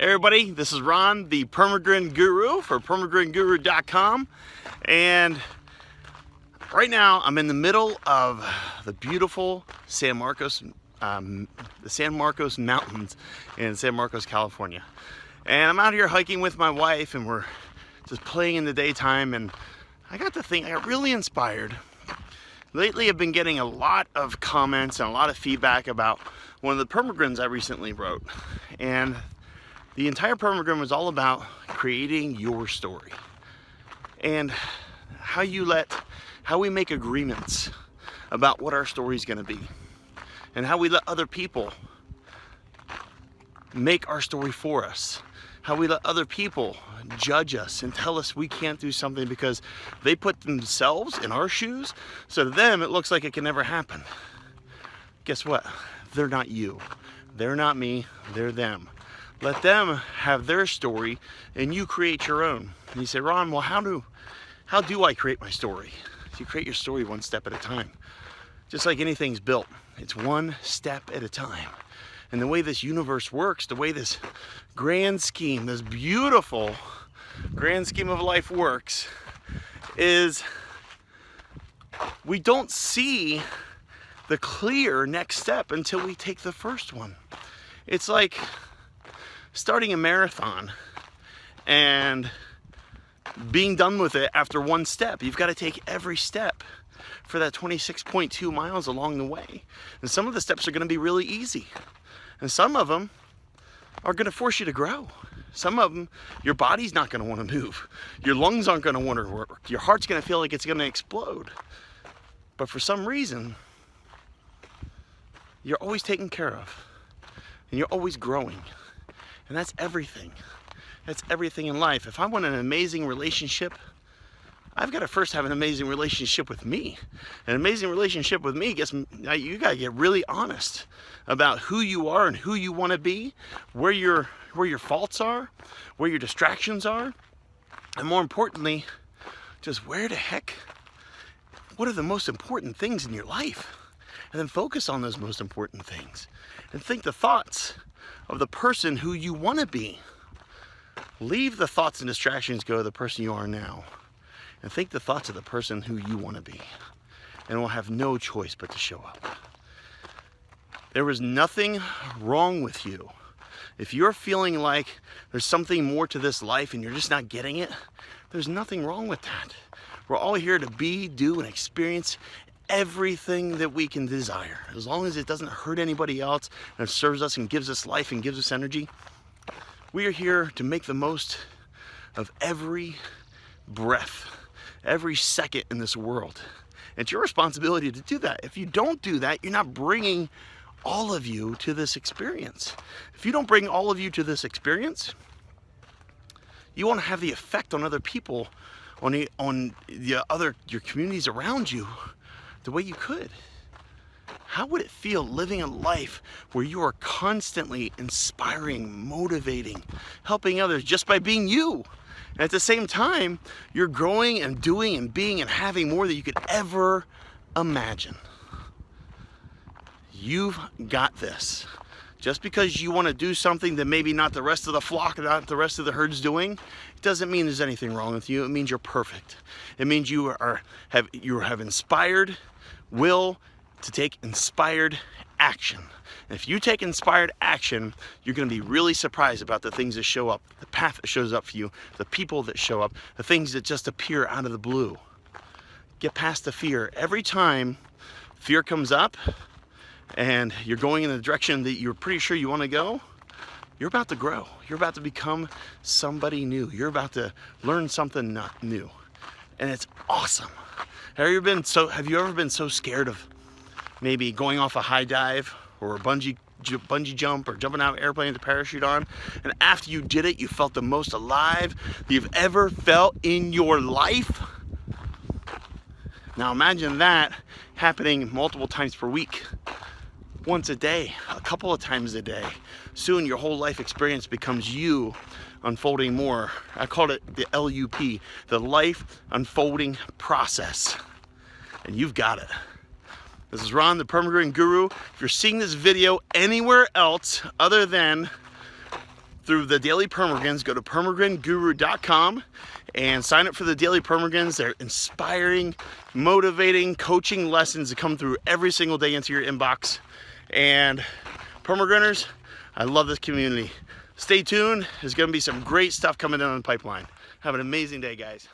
everybody, this is Ron, the PermaGrin Guru for PermaGrinGuru.com, and right now I'm in the middle of the beautiful San Marcos Mountains in San Marcos, California. And I'm out here hiking with my wife, and we're just playing in the daytime, and I got to think, I got really inspired. Lately I've been getting a lot of comments and a lot of feedback about one of the PermaGrins I recently wrote. And the entire PermaGrin was all about creating your story and how we make agreements about what our story is going to be, and how we let other people make our story for us, how we let other people judge us and tell us we can't do something because they put themselves in our shoes, so to them it looks like it can never happen. Guess what? They're not you. They're not me. They're them. Let them have their story and you create your own. And you say, Ron, well, how do I create my story? You create your story one step at a time. Just like anything's built, it's one step at a time. And the way this universe works, the way this grand scheme, this beautiful grand scheme of life works, is we don't see the clear next step until we take the first one. It's like starting a marathon and being done with it after one step. You've got to take every step for that 26.2 miles along the way. And some of the steps are going to be really easy. And some of them are going to force you to grow. Some of them, your body's not going to want to move. Your lungs aren't going to want to work. Your heart's going to feel like it's going to explode. But for some reason, you're always taken care of. And you're always growing. And that's everything. That's everything in life. If I want an amazing relationship, I've got to first have an amazing relationship with me. An amazing relationship with me gets, you got to get really honest about who you are and who you want to be, where your faults are, where your distractions are, and more importantly, just what are the most important things in your life? And then focus on those most important things. And think the thoughts of the person who you want to be. Leave the thoughts and distractions, go to the person you are now. And think the thoughts of the person who you want to be. And will have no choice but to show up. There is nothing wrong with you. If you're feeling like there's something more to this life and you're just not getting it, there's nothing wrong with that. We're all here to be, do, and experience everything that we can desire. As long as it doesn't hurt anybody else and it serves us and gives us life and gives us energy, we are here to make the most of every breath, every second in this world. It's your responsibility to do that. If you don't do that, you're not bringing all of you to this experience. If you don't bring all of you to this experience, you won't have the effect on other people, on your communities around you, the way you could. How would it feel living a life where you are constantly inspiring, motivating, helping others just by being you? And at the same time, you're growing and doing and being and having more than you could ever imagine. You've got this. Just because you want to do something that maybe not the rest of the flock, not the rest of the herd's doing, it doesn't mean there's anything wrong with you. It means you're perfect. It means you have inspired will to take inspired action. And if you take inspired action, you're going to be really surprised about the things that show up, the path that shows up for you, the people that show up, the things that just appear out of the blue. Get past the fear. Every time fear comes up and you're going in the direction that you're pretty sure you want to go, you're about to grow. You're about to become somebody new. You're about to learn something new. And it's awesome. Have you ever been so scared of maybe going off a high dive or a bungee jump or jumping out of an airplane with a parachute on, and after you did it, you felt the most alive you've ever felt in your life? Now imagine that happening multiple times per week, once a day, a couple of times a day. Soon your whole life experience becomes you unfolding more. I call it the LUP, the life unfolding process. And you've got it. This is Ron, the PermaGrin Guru. If you're seeing this video anywhere else other than through the Daily PermaGrins. Go to permagringuru.com and sign up for the Daily PermaGrins. They're inspiring, motivating, coaching lessons that come through every single day into your inbox. And PermaGrinners, I love this community. Stay tuned. There's going to be some great stuff coming down the pipeline. Have an amazing day, guys.